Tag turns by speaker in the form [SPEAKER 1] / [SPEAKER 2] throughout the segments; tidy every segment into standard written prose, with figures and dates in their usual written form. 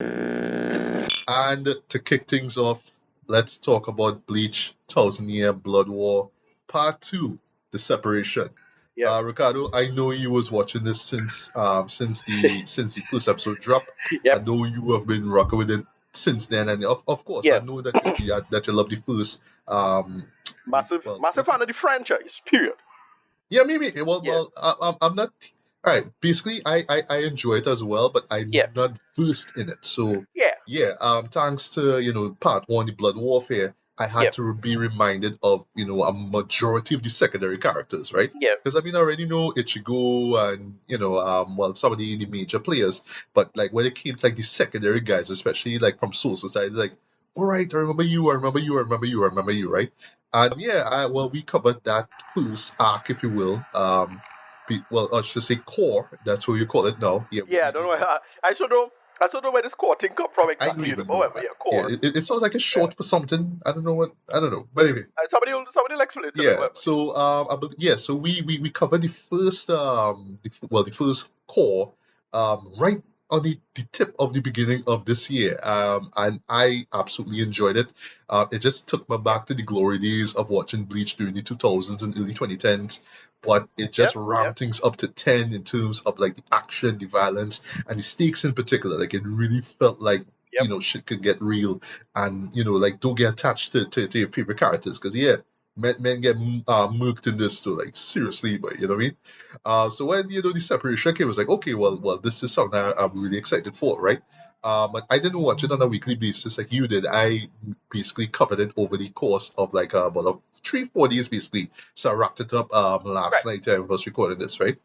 [SPEAKER 1] And to kick things off, let's talk about Bleach Thousand Year Blood War Part 2, The Separation.
[SPEAKER 2] Yep.
[SPEAKER 1] Ricardo, I know you was watching this since the first episode dropped. I
[SPEAKER 2] Yep.
[SPEAKER 1] know you have been rocking with it since then, and of course, I
[SPEAKER 2] Yeah.
[SPEAKER 1] know that you love the first
[SPEAKER 2] Massive
[SPEAKER 1] what's
[SPEAKER 2] fan of the franchise. Period.
[SPEAKER 1] yeah, maybe. Well,
[SPEAKER 2] Yeah.
[SPEAKER 1] I'm not. All right. Basically, I enjoy it as well, but
[SPEAKER 2] Yeah.
[SPEAKER 1] I'm not versed in it. So
[SPEAKER 2] Yeah.
[SPEAKER 1] yeah, thanks to part one, the blood warfare, I
[SPEAKER 2] Yeah.
[SPEAKER 1] had to be reminded of a majority of the secondary characters, right?
[SPEAKER 2] Yeah.
[SPEAKER 1] Because I mean, I already know Ichigo and some of the major players, but like when it came to like the secondary guys, especially like from Soul Society, like, all right, I remember you, I remember you, I remember you, I remember you, right? And yeah, well, we covered that first arc, if you will. Well, I should say core. That's what you call it now. Yeah,
[SPEAKER 2] Yeah. I don't know. I still don't. I still don't know where this core thing come from
[SPEAKER 1] I don't
[SPEAKER 2] exactly.
[SPEAKER 1] even know.
[SPEAKER 2] However, yeah,
[SPEAKER 1] Yeah,
[SPEAKER 2] core.
[SPEAKER 1] it sounds like a
[SPEAKER 2] Yeah.
[SPEAKER 1] short for something. I don't know what. I don't know. But anyway,
[SPEAKER 2] Somebody will explain it to me.
[SPEAKER 1] yeah.
[SPEAKER 2] However,
[SPEAKER 1] So so we covered the first the first core right on the tip of the beginning of this year, and I absolutely enjoyed it. It just took me back to the glory days of watching Bleach during the 2000s and early 2010s. But it
[SPEAKER 2] yeah.
[SPEAKER 1] just
[SPEAKER 2] Yeah.
[SPEAKER 1] ramped things up to 10 in terms of like the action, the violence, and the stakes in particular. Like it really felt like
[SPEAKER 2] Yep.
[SPEAKER 1] shit could get real, and like don't get attached to your favorite characters because yeah, men get murked in this too, like seriously, but you know what I mean. So when the separation came, it was like okay, well, this is something I'm really excited for, right? But I didn't watch it on a weekly basis like you did. I basically covered it over the course of like about 3 4 days basically. So I wrapped it up
[SPEAKER 2] Right.
[SPEAKER 1] last night I was recording this, right?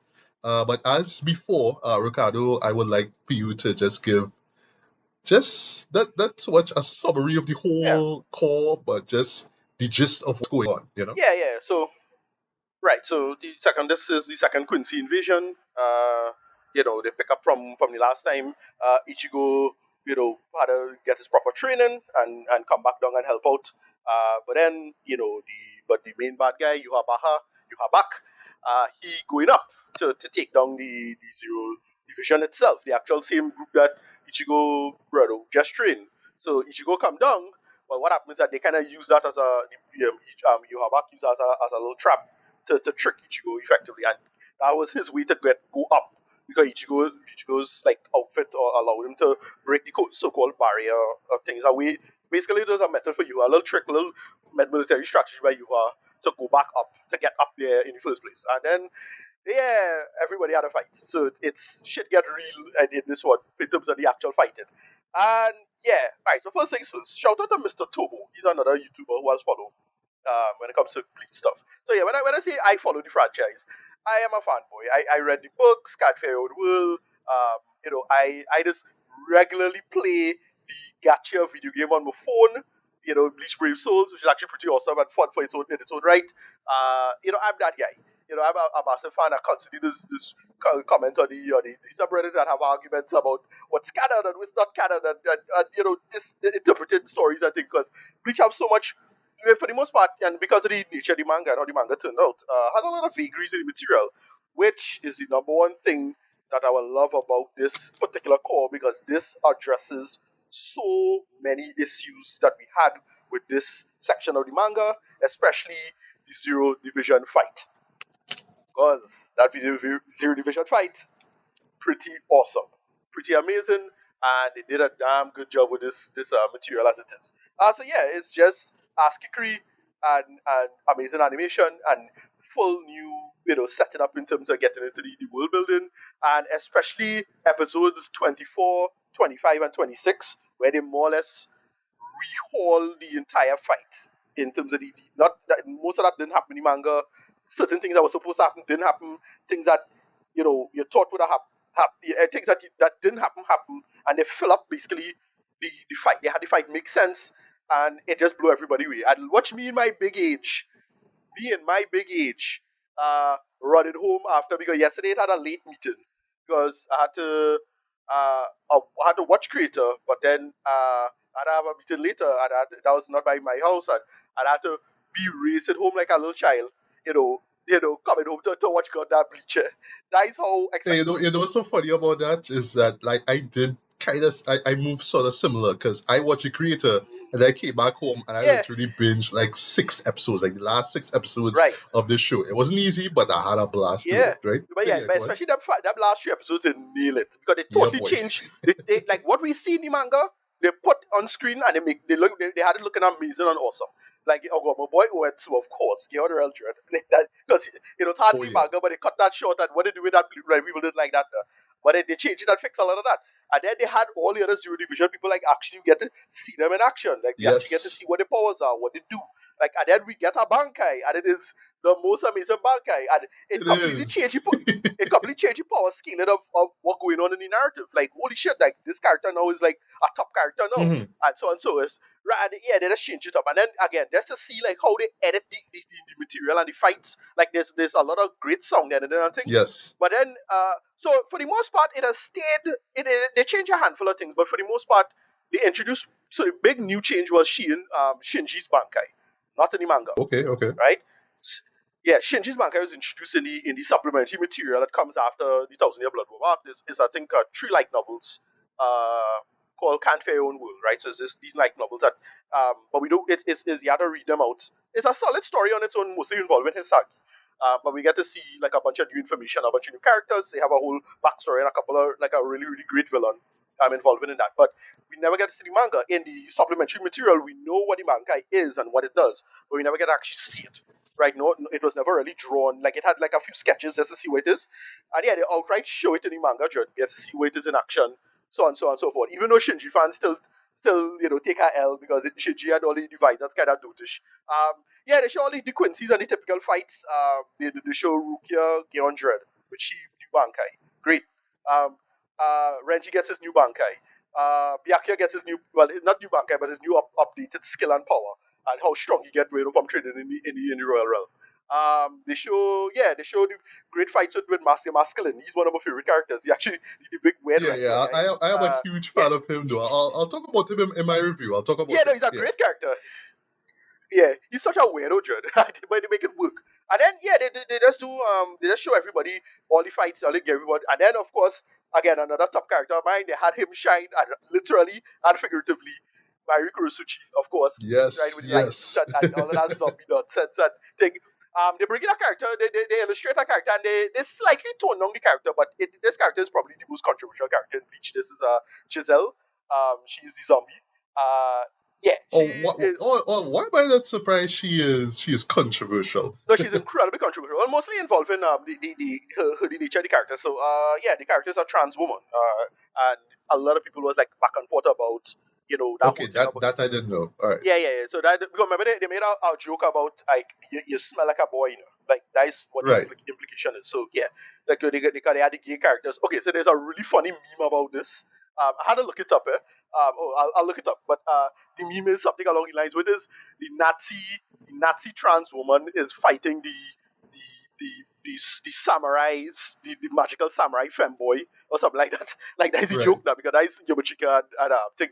[SPEAKER 1] But as before, Ricardo, I would like for you to just give just that's much a summary of the
[SPEAKER 2] Yeah.
[SPEAKER 1] whole core, but just the gist of what's going on, you know?
[SPEAKER 2] Yeah. Yeah. So right. So this is the second Quincy invasion. They pick up from the last time. Ichigo, had to get his proper training and come back down and help out. But then, the main bad guy, Yuhabak, he going up to take down the Zero Division itself, the actual same group that Ichigo, just trained. So Ichigo come down. Well, what happens is that they kind of use that as Yuhabak use as a little trap to trick Ichigo effectively, and that was his way to go up because Ichigo's like outfit or allowed him to break the so-called barrier of things. Away, basically, it was a method for you, a little trick, a little military strategy by you to go back up to get up there in the first place, and then yeah, everybody had a fight. So it's shit get real in this one in terms of the actual fighting. And yeah, right. So first things first, shout out to Mr. Tobo. He's another YouTuber who has followed when it comes to Bleach stuff. So yeah, when I say I follow the franchise, I am a fanboy. I read the books, Cat Fair Old World. I just regularly play the gacha video game on my phone. Bleach Brave Souls, which is actually pretty awesome and fun for in its own right. I'm that guy. I'm a massive fan. I constantly this comment on the subreddit and have arguments about what's canon and what's not canon and this interpreted stories. I think because Bleach have so much for the most part, and because of the nature of the manga and how the manga turned out, has a lot of vagaries in the material, which is the number one thing that I will love about this particular core because this addresses so many issues that we had with this section of the manga, especially the Zero Division fight. Because that Zero Division fight, pretty awesome, pretty amazing, and they did a damn good job with this material as it is. So yeah, it's just kickery and amazing animation and full new setting up in terms of getting into the world building, and especially episodes 24, 25, and 26, where they more or less rehaul the entire fight in terms of not that most of that didn't happen in the manga. Certain things that were supposed to happen didn't happen. Things that you thought would have happened, things that didn't happen, and they fill up basically the fight. They had the fight make sense, and it just blew everybody away. And watch me in my big age, running home after because yesterday it had a late meeting because I had to watch Creator, but then I had to have a meeting later, and that was not by my house, and I had to be racing home like a little child, coming home to watch Goddamn Bleacher. That is how
[SPEAKER 1] Yeah,
[SPEAKER 2] excited.
[SPEAKER 1] what's so funny about that is that like I did kind of I moved sort of similar because I watched the creator and I came back home and I
[SPEAKER 2] Yeah,
[SPEAKER 1] literally binged like 6 episodes, like the last 6 episodes
[SPEAKER 2] right.
[SPEAKER 1] of this show. It wasn't easy, but I had a blast doing
[SPEAKER 2] Yeah,
[SPEAKER 1] it, right?
[SPEAKER 2] but
[SPEAKER 1] But
[SPEAKER 2] yeah,
[SPEAKER 1] yeah,
[SPEAKER 2] but
[SPEAKER 1] go on.
[SPEAKER 2] especially them last 3 episodes, they nail it because they
[SPEAKER 1] Yeah,
[SPEAKER 2] totally
[SPEAKER 1] boy.
[SPEAKER 2] change. They like what we see in the manga. They put on screen and they had it looking amazing and awesome. Like oh god, my boy Uetsu, of course, get the real dread because it's
[SPEAKER 1] Oh
[SPEAKER 2] hardly
[SPEAKER 1] yeah.
[SPEAKER 2] manga, but they cut that short and what they do with that right, people didn't like that. But they changed it and fixed a lot of that. And then they had all the other Zero Division people like actually get to see them in action. Like we actually get to
[SPEAKER 1] Yes,
[SPEAKER 2] see what their powers are, what they do. Like and then we get a Bankai, and it is the most amazing Bankai, and it
[SPEAKER 1] it
[SPEAKER 2] completely
[SPEAKER 1] is.
[SPEAKER 2] changed the power scaling of what going on in the narrative. Like holy shit, like this character now is like a top character now,
[SPEAKER 1] Mhm.
[SPEAKER 2] and so on. So it's right. And yeah, they just change it up, and then again, just to see like how they edit the material and the fights. Like there's a lot of great sound there and everything.
[SPEAKER 1] Yes.
[SPEAKER 2] But then, so for the most part, it has stayed. They changed a handful of things, but for the most part, they introduced. So the big new change was Shinji's Bankai, not in the manga,
[SPEAKER 1] Okay. Okay.
[SPEAKER 2] right? Yeah, Shinji's Bankai was introduced in the supplementary material that comes after the Thousand Year Blood War arc. Is I think three light novels uh, called Can't Fear Your Own World, right? So it's these light novels that, but we don't. It's you have to read them out. It's a solid story on its own, mostly involving Hisagi. But we get to see like a bunch of new information, a bunch of new characters. They have a whole backstory and a couple of like a really really great villain involved in that. But we never get to see the manga. In the supplementary material, we know what the manga is and what it does, but we never get to actually see it. Right? No, it was never really drawn. Like it had like a few sketches just to see what it is, and yeah, they outright show it in the manga. You get to see what it is in action, so on, so on, so forth. Even though Shinji fans still take a L because Shinji had all the devices. That's kind of dotish. Yeah, they show all the Quincy's and the typical fights. They show Rukia Geon Dread, which she new Bankai. Great. Um, Renji gets his new Bankai. Byakuya gets his new, well, not new Bankai, but his new updated skill and power, and how strong he get from training in the Royal Realm. They show the great fights with Master Masculine. He's one of my favorite characters. He actually the big weird
[SPEAKER 1] Yeah,
[SPEAKER 2] wrestler
[SPEAKER 1] yeah.
[SPEAKER 2] guy.
[SPEAKER 1] I am a huge
[SPEAKER 2] Yeah,
[SPEAKER 1] fan of him, though. I'll talk about him in my review. I'll talk
[SPEAKER 2] yeah,
[SPEAKER 1] about
[SPEAKER 2] no,
[SPEAKER 1] him.
[SPEAKER 2] he's a
[SPEAKER 1] Yeah.
[SPEAKER 2] great character. Yeah, he's such a weirdo, Judd. But they make it work. And then yeah, they just do they just show everybody all the fights, all the everybody. And then of course, again another top character of mine. They had him shine and literally and figuratively by Riku of course, right
[SPEAKER 1] Yes.
[SPEAKER 2] with the light suit
[SPEAKER 1] Yes.
[SPEAKER 2] and all of that zombie nonsense and thing. They bring in a character, they illustrate a character, and they slightly tone down the character, but this character is probably the most controversial character in Bleach. This is Giselle. She's the zombie. Yeah, she
[SPEAKER 1] Oh, what?
[SPEAKER 2] is
[SPEAKER 1] Why am I not surprised? She is controversial.
[SPEAKER 2] no, she's incredibly controversial. Well, mostly involving the nature of the character. So yeah, the character is a trans woman, and a lot of people was like back and forth about that
[SPEAKER 1] Okay,
[SPEAKER 2] whole thing about
[SPEAKER 1] that I didn't know. All right.
[SPEAKER 2] yeah. So that because remember they made a joke about like you smell like a boy, like that is what the
[SPEAKER 1] Right.
[SPEAKER 2] implication is. So yeah, like they had the gay characters. Okay, so there's a really funny meme about this. I had to look it up. I'll look it up. But the meme is something along the lines with this: the Nazi trans woman is fighting the the the samurais, the magical samurai femboy or something like that. Like that is a
[SPEAKER 1] Right.
[SPEAKER 2] joke now because that is Yamachika and take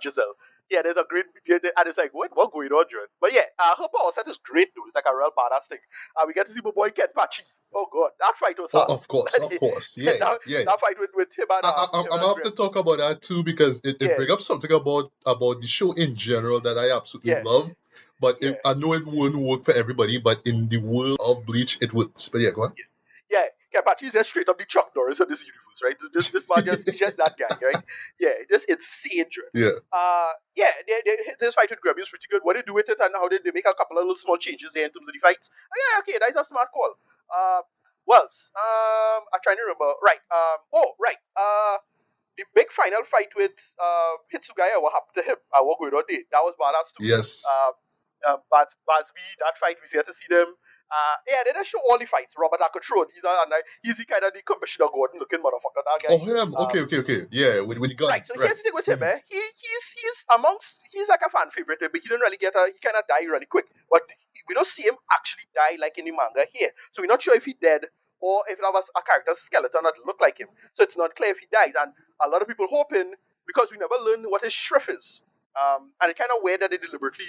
[SPEAKER 2] Giselle. Yeah, there's a great, yeah, and it's like, what going on, Jordan? But yeah, her power set is great though. It's like a real badass thing. We get to see my boy Kenpachi. Oh god, that fight was
[SPEAKER 1] Oh,
[SPEAKER 2] hard.
[SPEAKER 1] of course, of course. Yeah,
[SPEAKER 2] that,
[SPEAKER 1] yeah.
[SPEAKER 2] that fight with
[SPEAKER 1] I'm
[SPEAKER 2] him
[SPEAKER 1] gonna
[SPEAKER 2] and
[SPEAKER 1] have
[SPEAKER 2] Grim.
[SPEAKER 1] to talk about that too because it
[SPEAKER 2] Yeah,
[SPEAKER 1] brings up something about the show in general that I absolutely
[SPEAKER 2] yeah,
[SPEAKER 1] love. But
[SPEAKER 2] yeah.
[SPEAKER 1] I know it won't work for everybody. But in the world of Bleach, it works. But yeah, go on.
[SPEAKER 2] Yeah, Kenpachi is just straight up the Chuck Norris of this universe, right? This man he's just that guy, right? Yeah, just insane, Jordan.
[SPEAKER 1] Yeah.
[SPEAKER 2] Yeah, this fight with Grammy is pretty good. What they do with it and how they make a couple of little small changes there in terms of the fights. Yeah, okay, that's a smart call. Well, I'm trying to remember. Right. Right. The big final fight with Hitsugaya, what happened to him? What going on there? That was badass too.
[SPEAKER 1] Yes.
[SPEAKER 2] But Basby, that fight, we get to see them. Yeah, they just show all the fights. Robert Akatrone, he's the kind of the Commissioner Gordon looking motherfucker, that guy.
[SPEAKER 1] Oh, him. Okay, okay, okay. Yeah, with the gun.
[SPEAKER 2] Right, so
[SPEAKER 1] Right.
[SPEAKER 2] here's the thing with him,
[SPEAKER 1] Mhm.
[SPEAKER 2] he's like a fan favorite, but he didn't really he kind of die really quick. But we don't see him actually die like in the manga here. So we're not sure if he dead or if that was a character's skeleton that looked like him. So it's not clear if he dies. And a lot of people hoping, because we never learned what his shrift is. And it's kind of weird that they deliberately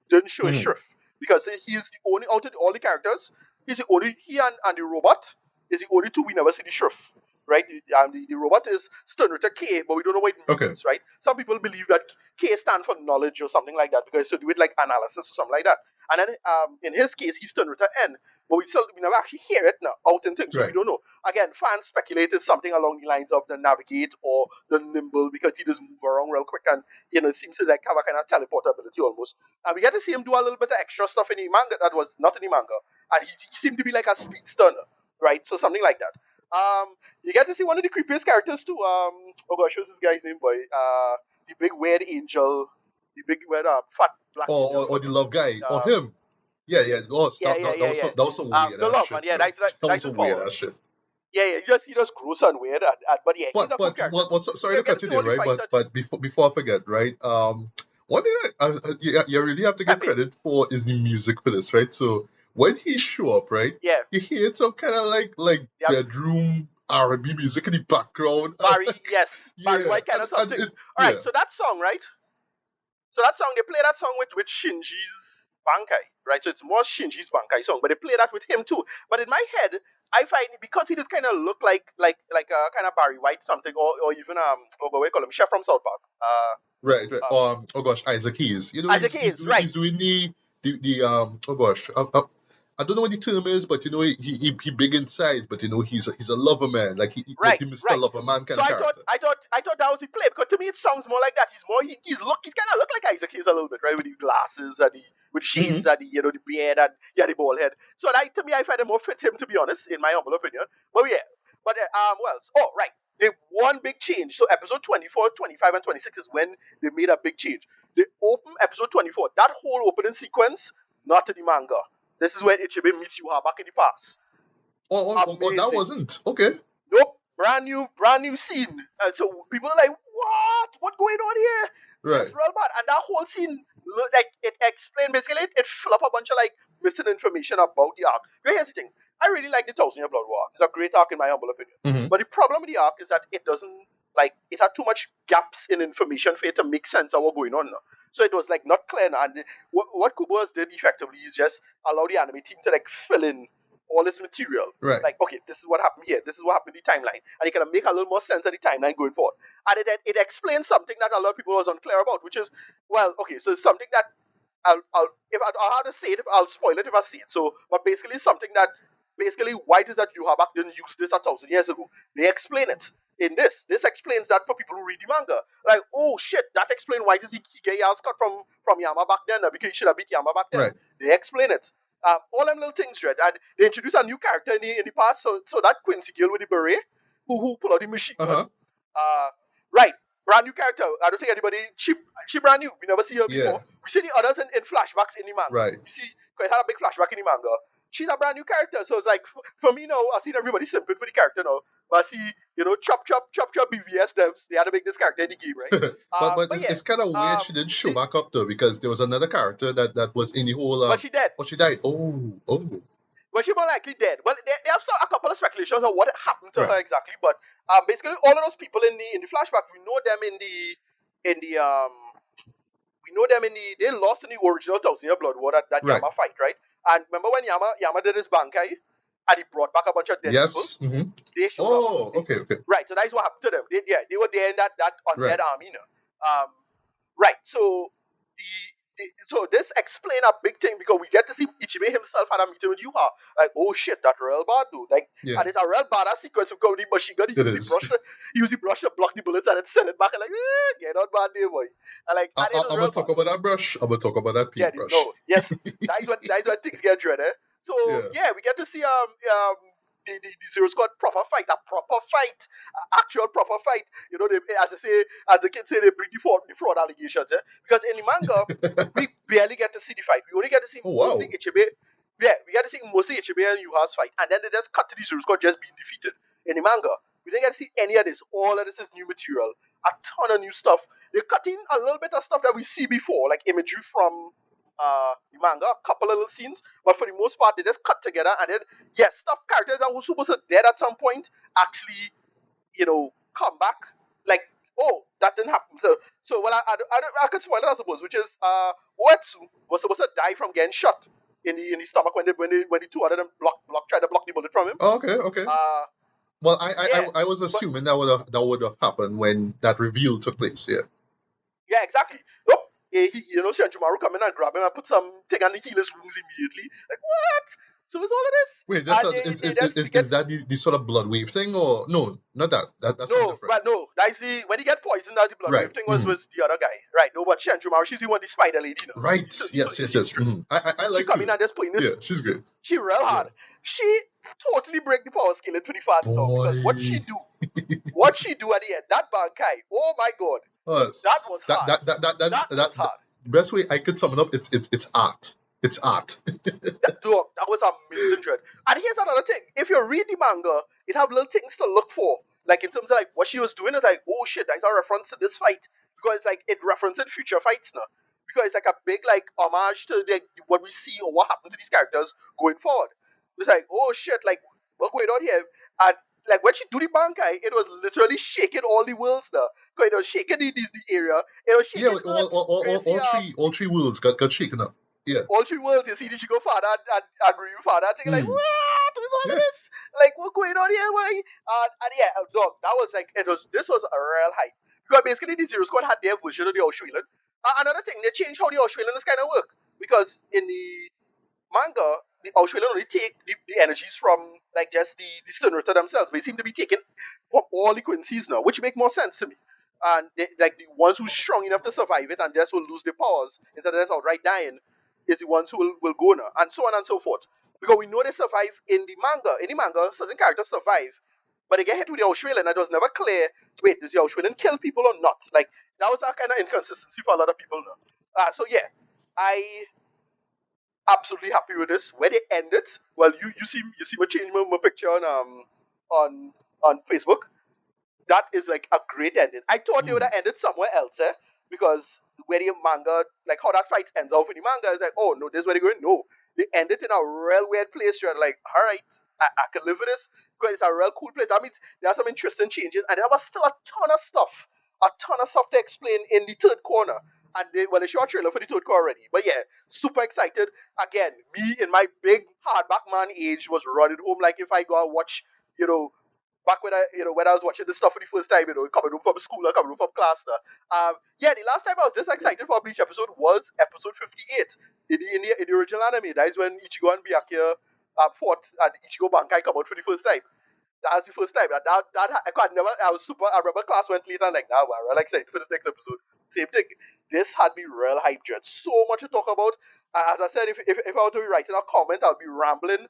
[SPEAKER 2] didn't show his
[SPEAKER 1] Mhm.
[SPEAKER 2] shrift. Because he's the only, out of all the characters, he and the robot is the only two we never see the shrift. right? The robot is Stunrita K, but we don't know what it
[SPEAKER 1] Okay.
[SPEAKER 2] means, right? Some people believe that K stand for knowledge or something like that because to do it like analysis or something like that. And then in his case, he's Stunrita N, but we never actually hear it now out in things, so we
[SPEAKER 1] Right.
[SPEAKER 2] don't know. Again, fans speculate it's something along the lines of the navigate or the nimble because he just move around real quick and it seems to like have a kind of teleportability almost. And we get to see him do a little bit of extra stuff in the manga that was not in the manga, and he seemed to be like a speed stunner, right? So something like that. You get to see one of the creepiest characters too. Oh gosh, what's this guy's name, boy? The big weird angel, the big weird fat black angel.
[SPEAKER 1] Or
[SPEAKER 2] What
[SPEAKER 1] the
[SPEAKER 2] was his
[SPEAKER 1] love
[SPEAKER 2] name?
[SPEAKER 1] guy. Or him. Yeah, yeah.
[SPEAKER 2] Yeah, yeah, yeah, yeah.
[SPEAKER 1] That was some weird
[SPEAKER 2] The
[SPEAKER 1] ass
[SPEAKER 2] love man.
[SPEAKER 1] shit,
[SPEAKER 2] Yeah,
[SPEAKER 1] bro. That was
[SPEAKER 2] that's his
[SPEAKER 1] some weird
[SPEAKER 2] power.
[SPEAKER 1] ass shit.
[SPEAKER 2] Yeah, yeah. He just gross and weird, but yeah, he's a cool character.
[SPEAKER 1] Sorry
[SPEAKER 2] Yeah,
[SPEAKER 1] to
[SPEAKER 2] we get
[SPEAKER 1] cut
[SPEAKER 2] to
[SPEAKER 1] you
[SPEAKER 2] see
[SPEAKER 1] there,
[SPEAKER 2] all the
[SPEAKER 1] right?
[SPEAKER 2] fights that
[SPEAKER 1] But before I forget, right? One thing you really have to give
[SPEAKER 2] Pepe.
[SPEAKER 1] credit for is the music for this, right? So when he show up, right,
[SPEAKER 2] Yeah,
[SPEAKER 1] you hear some kind of like
[SPEAKER 2] they have
[SPEAKER 1] bedroom R&B music in the background.
[SPEAKER 2] Barry. Yes, Barry
[SPEAKER 1] Yeah,
[SPEAKER 2] White kind of
[SPEAKER 1] and
[SPEAKER 2] something.
[SPEAKER 1] it,
[SPEAKER 2] All right,
[SPEAKER 1] yeah.
[SPEAKER 2] so that song, right? So that song, they play that song with Shinji's Bankai, right? So it's more Shinji's Bankai song, but they play that with him too. But in my head, I find because he just kind of look like a kind of Barry White something, or even oh, what we call him, Chef from South Park.
[SPEAKER 1] Right, right.
[SPEAKER 2] Um,
[SPEAKER 1] Oh gosh, Isaac Keys. You know,
[SPEAKER 2] Isaac Hayes, right?
[SPEAKER 1] he's doing the oh gosh, I don't know what the term is, but you know, he big in size, but you know, he's a lover man, like like
[SPEAKER 2] Right,
[SPEAKER 1] the Mr.
[SPEAKER 2] right.
[SPEAKER 1] Lover Man kind
[SPEAKER 2] So
[SPEAKER 1] of character.
[SPEAKER 2] I thought that was the play because to me it sounds more like that. He's kind of look like Isaac Hayes a little bit, right, with the glasses and the with
[SPEAKER 1] Hmm.
[SPEAKER 2] shades and the beard and the bald head. So that to me I find it more fit him to be honest, in my humble opinion. But yeah, but what else? Oh right, the one big change. So episode 24, 25, and 26 is when they made a big change. They open episode 24. That whole opening sequence, not in the manga. This is when Ichibe meets Yuha back in the past.
[SPEAKER 1] That
[SPEAKER 2] Amazing.
[SPEAKER 1] wasn't okay.
[SPEAKER 2] Nope, brand new scene. And so people are like, what? What's going on here?
[SPEAKER 1] Right.
[SPEAKER 2] It's real bad. And that whole scene, like, it explained basically, it fill up a bunch of like missing information about the arc. But here's the thing: I really like the Thousand Year Blood War. It's a great arc in my humble opinion.
[SPEAKER 1] Hmm.
[SPEAKER 2] But the problem with the arc is that it doesn't like it had too much gaps in information for it to make sense of what's going on now. So it was like not clear. And what Kubo's did effectively is just allow the anime team to like fill in all this material.
[SPEAKER 1] Right.
[SPEAKER 2] Like, okay, this is what happened here. This is what happened in the timeline, and it can make a little more sense of the timeline going forward. And it explains something that a lot of people was unclear about, which is, well, okay, so it's something that I'll have to say it, I'll spoil it if I say it. So, but basically, something that basically why is that Yuhabak didn't use this 1,000 years ago? They explain it in this. This explains that for people who read the manga. Like, oh shit, that explains why does he get his cut from Yama back then because he should have beat Yama back then.
[SPEAKER 1] Right.
[SPEAKER 2] They explain it. All them little things, Red. And they introduce a new character in the past. So that Quincy girl with the beret, who pull out the machine
[SPEAKER 1] Uh
[SPEAKER 2] gun.
[SPEAKER 1] huh.
[SPEAKER 2] Right, brand new character. I don't think anybody. She brand new. We never see her
[SPEAKER 1] Yeah.
[SPEAKER 2] before. We see the others in flashbacks in the manga.
[SPEAKER 1] Right.
[SPEAKER 2] We see because it had a big flashback in the manga. She's a brand new character, so it's like for me now. I've seen everybody simping for the character now. But I see, chop BVS devs. They had to make this character in the game, right?
[SPEAKER 1] But
[SPEAKER 2] But yeah,
[SPEAKER 1] it's kind of weird she didn't show
[SPEAKER 2] the,
[SPEAKER 1] back up though, because there was another character that was in the whole
[SPEAKER 2] but she dead.
[SPEAKER 1] oh, she died. Oh.
[SPEAKER 2] Well, she more likely dead. Well, they have a couple of speculations of what happened to
[SPEAKER 1] Right.
[SPEAKER 2] her exactly, but basically all of those people in the flashback, we know them in the we know them in the they lost in the original Thousand Year Blood War that
[SPEAKER 1] Right.
[SPEAKER 2] Yama fight, right? And remember when Yama did his Bankai and he brought back a bunch of dead people?
[SPEAKER 1] Yes. Hmm.
[SPEAKER 2] They showed up.
[SPEAKER 1] Oh, okay.
[SPEAKER 2] Right, so that is what happened to them. They were there in that
[SPEAKER 1] Right.
[SPEAKER 2] undead army now. Right, so so this explain a big thing because we get to see Ichibe himself had a meeting with Yuha. Like, oh shit, that real bad dude. Like,
[SPEAKER 1] Yeah.
[SPEAKER 2] and it's a real badass sequence because the machine gun,
[SPEAKER 1] It is.
[SPEAKER 2] he use the brush to block the bullets and then send it back and like, get out bad day, boy. And like, and it was
[SPEAKER 1] I'm
[SPEAKER 2] real
[SPEAKER 1] gonna talk
[SPEAKER 2] bad.
[SPEAKER 1] about that brush. I'm gonna talk about that
[SPEAKER 2] Yeah,
[SPEAKER 1] paintbrush.
[SPEAKER 2] no, yes, that is when things get dreaded. So
[SPEAKER 1] Yeah.
[SPEAKER 2] yeah, we get to see the Zero Squad proper fight, actual proper fight. You know, they, as the kids say, they bring the fraud allegations. Because in the manga, we barely get to see the fight. We only get to see
[SPEAKER 1] Oh, wow.
[SPEAKER 2] mostly Ichibe. Yeah, we get to see mostly Ichibe and Yuha's fight, and then they just cut to the Zero Squad just being defeated. In the manga, we didn't get to see any of this. All of this is new material, a ton of new stuff. They cut in a little bit of stuff that we see before, like imagery from the manga, a couple of little scenes, but for the most part, they just cut together and then, yes, stuff characters that were supposed to dead at some point actually, come back. Like, oh, that didn't happen. So well, I could spoil it, I suppose, which is Oetsu was supposed to die from getting shot in the stomach when the two other them tried to block the bullet from him.
[SPEAKER 1] Oh, okay.
[SPEAKER 2] Uh,
[SPEAKER 1] Well,
[SPEAKER 2] Yeah,
[SPEAKER 1] I was
[SPEAKER 2] but
[SPEAKER 1] assuming that would have happened when that reveal took place. Yeah.
[SPEAKER 2] yeah, exactly. Nope. Senjumaru come in and grab him and put something on the healer's wounds immediately. Like what? So it's all of this,
[SPEAKER 1] Wait, that's
[SPEAKER 2] and
[SPEAKER 1] not,
[SPEAKER 2] they just get
[SPEAKER 1] is that the sort of blood wave thing or no? Not that. That's something
[SPEAKER 2] no,
[SPEAKER 1] different.
[SPEAKER 2] well, no. That's the when he get poisoned. That the blood
[SPEAKER 1] Right.
[SPEAKER 2] wave thing
[SPEAKER 1] Mhm.
[SPEAKER 2] was the other guy, right? No, but Senjumaru, she's the one, the spider lady,
[SPEAKER 1] Right.
[SPEAKER 2] So
[SPEAKER 1] Yes.
[SPEAKER 2] the
[SPEAKER 1] Yes. Yes.
[SPEAKER 2] seamstress.
[SPEAKER 1] I
[SPEAKER 2] She
[SPEAKER 1] like
[SPEAKER 2] come
[SPEAKER 1] her.
[SPEAKER 2] in and just putting
[SPEAKER 1] Yeah.
[SPEAKER 2] this.
[SPEAKER 1] She's great.
[SPEAKER 2] She real
[SPEAKER 1] Yeah.
[SPEAKER 2] hard. She totally break the power scale in pretty fast now because
[SPEAKER 1] Boy.
[SPEAKER 2] what she do at the end, that Bankai, oh my god, that
[SPEAKER 1] Us.
[SPEAKER 2] was hard.
[SPEAKER 1] That's
[SPEAKER 2] That was
[SPEAKER 1] that
[SPEAKER 2] hard.
[SPEAKER 1] best way I could sum it up. It's art. It's art.
[SPEAKER 2] That was amazing, Dread. And here's another thing: if you read the manga, it have little things to look for, like in terms of like what she was doing. Is like, oh shit, that's a reference to this fight because like it references future fights now. Because it's like a big like homage to what we see or what happened to these characters going forward. It's like, oh shit, like what's going on here? And like when she do the bankai, it was literally shaking all the worlds now. Because it was shaking the area. It was
[SPEAKER 1] Yeah.
[SPEAKER 2] shaking Earth. Because you see,
[SPEAKER 1] All three worlds got shaken up. Yeah.
[SPEAKER 2] all three worlds, you see the Chico father and Ryu father, thinking like,
[SPEAKER 1] Mm.
[SPEAKER 2] what? What's all of
[SPEAKER 1] Yeah.
[SPEAKER 2] this? Like, what's going on here? Why? And yeah, dog, that was like, this was a real hype. Because basically, the Zero Squad had their version of the Australian. Another thing, they changed how the Australian is kind of work. Because in the manga, the Australian only take the energies from, like, just the Stunrata themselves. They seem to be taken from all the Quincy's now, which make more sense to me. And like the ones who's strong enough to survive it and just will lose their powers instead of just outright dying is the ones who will go now, and so on and so forth. Because we know they survive in the manga. In the manga, certain characters survive, but they get hit with the Australian, and it was never clear. Wait, does the Australian kill people or not? Like that was that kind of inconsistency for a lot of people now. So yeah, I absolutely happy with this. Where they end it, well, you see me change my picture on on Facebook. That is like a great ending. I thought they would
[SPEAKER 1] Mm.
[SPEAKER 2] have ended somewhere else, because where the manga, like how that fight ends off in the manga, is like, oh no, this is where they're going. No, they end it in a real weird place. You're like, all right, I can live with this because it's a real cool place. That means there are some interesting changes, and there was still a ton of stuff to explain in the third corner. And they show a trailer for the third corner already. But yeah, super excited. Again, me in my big hardback man age was running home like if I go and watch, you know, back when when I was watching this stuff for the first time, coming home from school or coming home from class. Yeah, the last time I was this excited for a Bleach episode was episode 58 in the original anime. That is when Ichigo and Byakuya fought and Ichigo Bankai come out for the first time. That was the first time. I was super. I remember class went late and like, nah, we're real excited for this next episode. Same thing. This had me real hyped. Dread. So much to talk about. As I said, if I were to be writing a comment, I'd be rambling.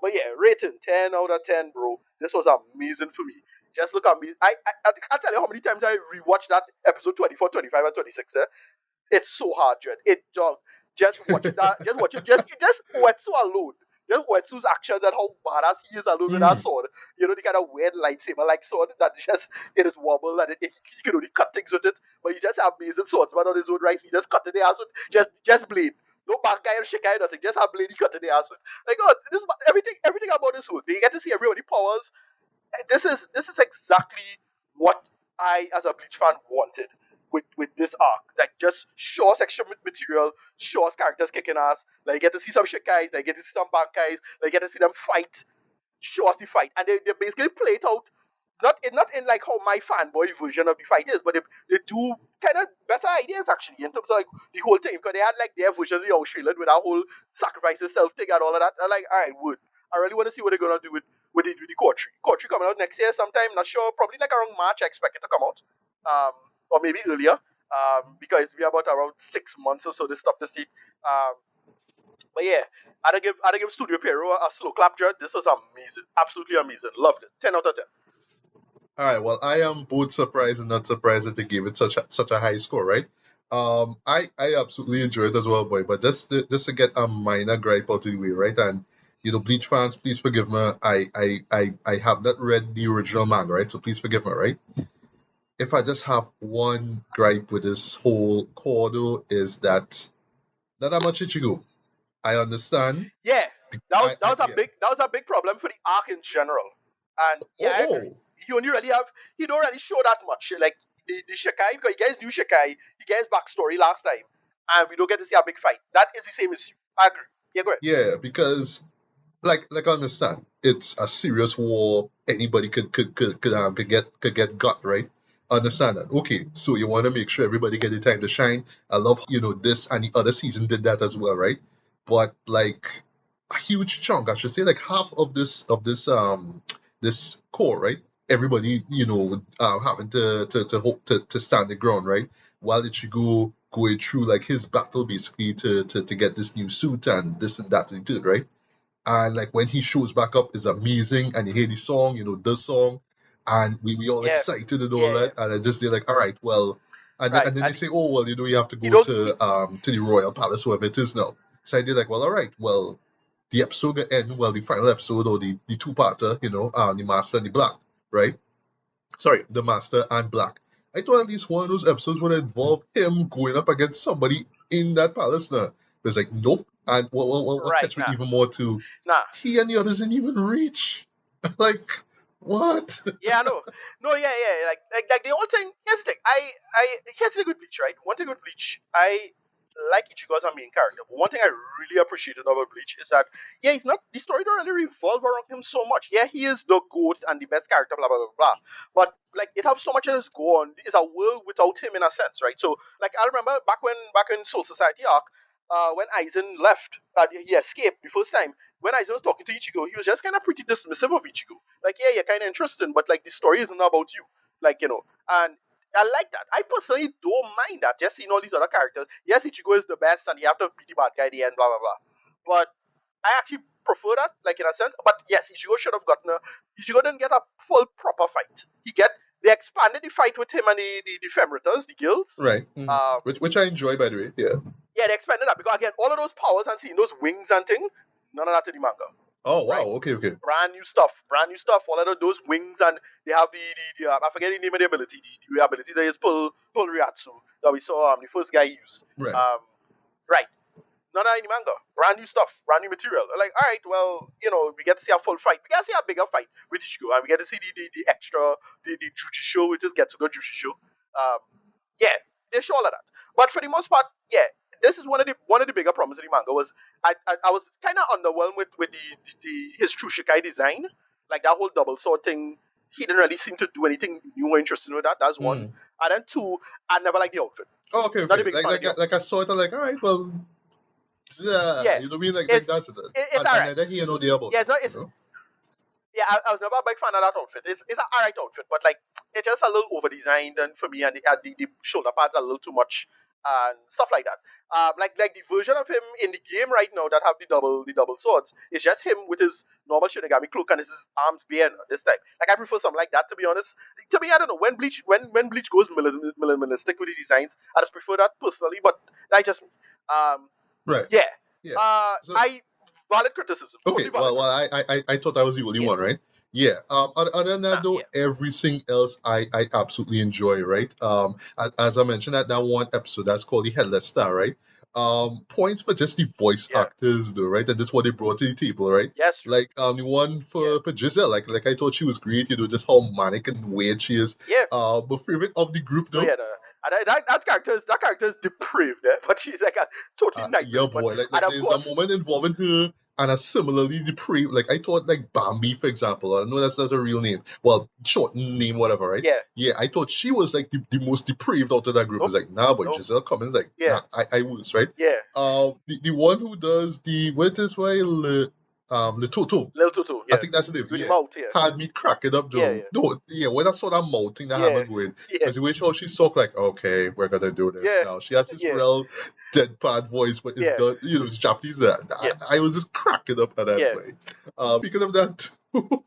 [SPEAKER 2] But yeah, rating 10 out of 10, bro. This was amazing for me. Just look at me. I can't tell you how many times I rewatched that episode 24, 25, and 26. It's so hard, Dread. Just watching that, just Uetsu alone. Just Uetsu's actions and how badass he is alone with that
[SPEAKER 1] Mm.
[SPEAKER 2] sword. The kind of weird lightsaber like sword that just it is wobble and he can only cut things with it. But he just amazing swordsman on his own right. He just cut the ass with just blade. No bad guy or shit guy, nothing. Just have blade he cut the ass with. Like God, everything about this work. You get to see everybody powers. This is exactly what I, as a Bleach fan, wanted with this arc. Like, just show us extra material, show us characters kicking ass. Like, get to see some shit guys, like, get to see some bad guys, like, get to see them fight, show us the fight, and they basically play it out. Not in like how my fanboy version of the fight is, but they do kind of better ideas actually in terms of like the whole thing because they had like their version of the Australian with that whole sacrifice yourself thing and all of that. I'm like, all right, wood. I really want to see what they're gonna do with the court tree. Court tree coming out next year sometime. Not sure. Probably like around March. I expect it to come out, or maybe earlier. Because we are about around 6 months or so this stuff to see. But yeah, I'd give Studio Pierrot a slow clap, Judd. This was amazing, absolutely amazing. Loved it. 10 out of 10.
[SPEAKER 1] All right. Well, I am both surprised and not surprised that they gave it such a high score, right? I absolutely enjoyed it as well, boy. But just to get a minor gripe out of the way, right? And Bleach fans, please forgive me. I have not read the original manga, right? So please forgive me, right? If I just have one gripe with this whole Cordo is that not that much Ichigo. I understand.
[SPEAKER 2] Yeah,
[SPEAKER 1] I
[SPEAKER 2] that
[SPEAKER 1] yeah.
[SPEAKER 2] was a big problem for the arc in general. And
[SPEAKER 1] Oh,
[SPEAKER 2] yeah, I agree.
[SPEAKER 1] oh,
[SPEAKER 2] He don't really show that much. Like the Shikai, because you guys knew Shikai, he gets backstory last time, and we don't get to see a big fight. That is the same issue. I agree. Yeah, go ahead.
[SPEAKER 1] yeah. Because like I understand. it's a serious war. Anybody could get got, right? Understand that? Okay, so you want to make sure everybody get the time to shine. I love how this and the other season did that as well, right? But like a huge chunk, I should say, like half of this core, right? Everybody, having to stand the ground, right? While Ichigo going through like his battle basically to get this new suit and this and that and the third, right? And like when he shows back up is amazing, and you hear the song, the song, and we all
[SPEAKER 2] Yeah,
[SPEAKER 1] excited and all
[SPEAKER 2] yeah, yeah.
[SPEAKER 1] that, and I just they're like, all right, well,
[SPEAKER 2] Right.
[SPEAKER 1] and then they
[SPEAKER 2] And
[SPEAKER 1] say, oh well, you have to
[SPEAKER 2] you
[SPEAKER 1] go
[SPEAKER 2] don't need.
[SPEAKER 1] to the royal palace, wherever it is now. So I did like, well, all right, well, the episode will end, well, the final episode or the two-parter, the master and the black, right? Sorry, the master and black. I thought at least one of those episodes would involve him going up against somebody in that palace now. It's like, nope. And what
[SPEAKER 2] Right.
[SPEAKER 1] catch me
[SPEAKER 2] Nah.
[SPEAKER 1] even more too,
[SPEAKER 2] Nah.
[SPEAKER 1] he and the others didn't even reach. Like, what?
[SPEAKER 2] Yeah, I know. No, yeah, yeah. Like the whole thing. Here's the thing. Here's the good Bleach, right? One thing with Bleach, I like Ichigo as a main character. But one thing I really appreciated about Bleach is that he's not the story don't really revolve around him so much. Yeah, he is the goat and the best character, blah blah blah blah. But like it has so much as go on. It's a world without him in a sense, right? So like I remember back in Soul Society arc, when Aizen left, he escaped the first time. When Aizen was talking to Ichigo, he was just kind of pretty dismissive of Ichigo. Like, yeah, you're kind of interesting, but like the story isn't about you. Like, and I like that. I personally don't mind that. Just seeing all these other characters. Yes, Ichigo is the best, and you have to be the bad guy at the end, blah blah blah. But I actually prefer that, like in a sense. But yes, Ichigo should have gotten a. Ichigo didn't get a full proper fight. They expanded the fight with him and the Femritas, the guilds.
[SPEAKER 1] Right.
[SPEAKER 2] Um,
[SPEAKER 1] Which I enjoy, by the way. Yeah.
[SPEAKER 2] yeah, they expanded that because again, all of those powers and seeing those wings and thing, none of that in the manga,
[SPEAKER 1] Oh wow.
[SPEAKER 2] right?
[SPEAKER 1] Okay. Okay.
[SPEAKER 2] Brand new stuff. All of those wings and they have the I forget the name of the ability, the ability that is pull Ryatsu that we saw the first guy used.
[SPEAKER 1] Right.
[SPEAKER 2] Right. None of that in the manga. Brand new stuff, brand new material. Like, all right, well, we get to see a full fight. We get to see a bigger fight with Ichigo, and we get to see the extra the Jujisho, which is Getsuga Jujisho. Yeah, they show all of that. But for the most part, yeah, this is one of the bigger problems in the manga was I was kind of underwhelmed with his Trushikai design, like that whole double sword thing. He didn't really seem to do anything new or interesting with that. That's one.
[SPEAKER 1] Mm.
[SPEAKER 2] And then two, I never liked the outfit.
[SPEAKER 1] Oh, okay.
[SPEAKER 2] Not
[SPEAKER 1] Okay.
[SPEAKER 2] a big
[SPEAKER 1] Like
[SPEAKER 2] fan of
[SPEAKER 1] like
[SPEAKER 2] the outfit.
[SPEAKER 1] like I saw it. I'm like, all right. Well, yeah.
[SPEAKER 2] Yeah,
[SPEAKER 1] You know what I mean? Like
[SPEAKER 2] it's
[SPEAKER 1] that's it.
[SPEAKER 2] it's alright.
[SPEAKER 1] And I didn't hear no day about
[SPEAKER 2] Yeah,
[SPEAKER 1] it.
[SPEAKER 2] it's not.
[SPEAKER 1] You
[SPEAKER 2] It's
[SPEAKER 1] know.
[SPEAKER 2] yeah. I was never a big fan of that outfit. It's an alright outfit, but like it's just a little over designed and for me, and the shoulder pads are a little too much and stuff like that. Like the version of him in the game right now that have the double swords is just him with his normal Shinigami cloak and his arms bare this time. Like I prefer something like that to be honest. To me, I don't know when Bleach goes minimalistic with the designs, I just prefer that personally. But I just
[SPEAKER 1] Right.
[SPEAKER 2] yeah.
[SPEAKER 1] Yeah. So
[SPEAKER 2] I valid criticism,
[SPEAKER 1] okay,
[SPEAKER 2] totally valid
[SPEAKER 1] well,
[SPEAKER 2] criticism.
[SPEAKER 1] I thought I was the only
[SPEAKER 2] Yeah,
[SPEAKER 1] one, right? Yeah. Other than that,
[SPEAKER 2] nah,
[SPEAKER 1] though,
[SPEAKER 2] yeah,
[SPEAKER 1] everything else I absolutely enjoy, right? As I mentioned that one episode that's called the Headless Star, right? Points for just the voice
[SPEAKER 2] yeah.
[SPEAKER 1] actors, though, right? And that's what they brought to the table, right?
[SPEAKER 2] Yes, true.
[SPEAKER 1] Like the one
[SPEAKER 2] Yeah,
[SPEAKER 1] for Giselle, like I thought she was great, just how manic and weird she is.
[SPEAKER 2] yeah.
[SPEAKER 1] My favorite of the group,
[SPEAKER 2] No,
[SPEAKER 1] though.
[SPEAKER 2] yeah, no. And that character is depraved, but she's like a totally
[SPEAKER 1] Yeah,
[SPEAKER 2] nightmare. But
[SPEAKER 1] boy.
[SPEAKER 2] and
[SPEAKER 1] Like
[SPEAKER 2] of
[SPEAKER 1] there's a
[SPEAKER 2] course,
[SPEAKER 1] moment involving her and a similarly depraved. Like I thought, like Bambi, for example. I know that's not a real name. Well, short name, whatever, right?
[SPEAKER 2] yeah,
[SPEAKER 1] Yeah, I thought she was like the most depraved out of that group. It's
[SPEAKER 2] nope,
[SPEAKER 1] like, nah, boy,
[SPEAKER 2] nope,
[SPEAKER 1] Giselle Cummins, like,
[SPEAKER 2] yeah,
[SPEAKER 1] nah, I was right.
[SPEAKER 2] yeah.
[SPEAKER 1] The one who does the what is why Le Toto.
[SPEAKER 2] Little Tutu,
[SPEAKER 1] I
[SPEAKER 2] yeah.
[SPEAKER 1] think that's the name.
[SPEAKER 2] With the
[SPEAKER 1] Yeah.
[SPEAKER 2] mouth, yeah,
[SPEAKER 1] Had me cracking up
[SPEAKER 2] yeah,
[SPEAKER 1] though.
[SPEAKER 2] yeah,
[SPEAKER 1] No, yeah, when I saw that mouth thing that had
[SPEAKER 2] yeah,
[SPEAKER 1] me going,
[SPEAKER 2] yeah,
[SPEAKER 1] because the way how she talk like, okay, we're gonna do this
[SPEAKER 2] yeah,
[SPEAKER 1] now. She has this
[SPEAKER 2] yeah,
[SPEAKER 1] real deadpan voice, but it's
[SPEAKER 2] yeah,
[SPEAKER 1] got it's Japanese.
[SPEAKER 2] yeah,
[SPEAKER 1] I was just cracking up at that
[SPEAKER 2] yeah.
[SPEAKER 1] way. Speaking of that too,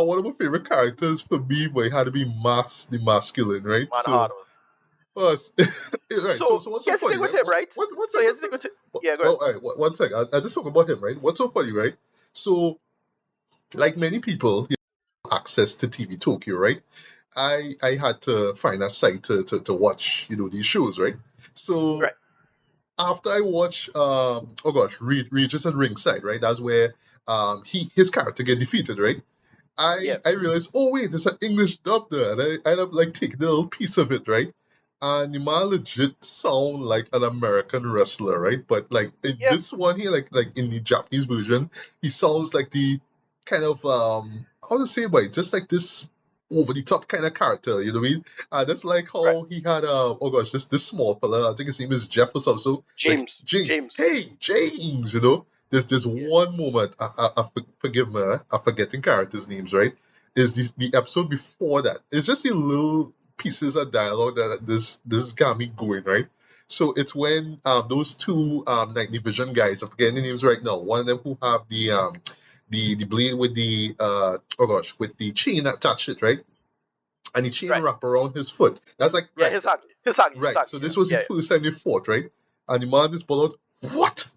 [SPEAKER 1] one of my favorite characters for me, boy, had to be the masculine, right?
[SPEAKER 2] Man, hard was.
[SPEAKER 1] Uh, right.
[SPEAKER 2] So
[SPEAKER 1] So what's so
[SPEAKER 2] here's the
[SPEAKER 1] funny,
[SPEAKER 2] thing with
[SPEAKER 1] right?
[SPEAKER 2] him, right?
[SPEAKER 1] One
[SPEAKER 2] So
[SPEAKER 1] thing,
[SPEAKER 2] here's
[SPEAKER 1] one
[SPEAKER 2] the thing
[SPEAKER 1] thing.
[SPEAKER 2] with him. Yeah, go ahead.
[SPEAKER 1] Well, all right, one thing. I just talk about him, right? What's so funny, right? So, like many people, access to TV Tokyo, right? I had to find a site to watch, these shows, right? So
[SPEAKER 2] Right.
[SPEAKER 1] after I watch, oh gosh, Regis and Ringside, right? That's where his character get defeated, right?
[SPEAKER 2] Yeah.
[SPEAKER 1] I realized, oh wait, there's an English dub there, and I end up like taking a little piece of it, right? And the man legit sound like an American wrestler, right? But like in
[SPEAKER 2] Yeah.
[SPEAKER 1] this one here, like in the Japanese version, he sounds like the kind of how to say, like, just like this over the top kind of character, you know what I mean? That's like
[SPEAKER 2] Right.
[SPEAKER 1] how he had oh gosh, this small fella, I think his name is Jeff or something. So like
[SPEAKER 2] James.
[SPEAKER 1] James,
[SPEAKER 2] James.
[SPEAKER 1] hey James, you know. There's
[SPEAKER 2] Yeah.
[SPEAKER 1] one moment, forgive me, I'm forgetting characters' names, right? Is the episode before that? It's just the little pieces of dialogue that this got me going, right? So it's when those two night division guys, I'm forgetting the names right now. One of them who have the blade with the oh gosh, with the chain attached it, right? And the chain
[SPEAKER 2] Right.
[SPEAKER 1] wrap around his foot. That's like
[SPEAKER 2] Yeah.
[SPEAKER 1] right,
[SPEAKER 2] His
[SPEAKER 1] right.
[SPEAKER 2] Hagi.
[SPEAKER 1] So
[SPEAKER 2] Yeah.
[SPEAKER 1] this was the
[SPEAKER 2] Yeah.
[SPEAKER 1] first time they fought, right? And the man just balled out, what?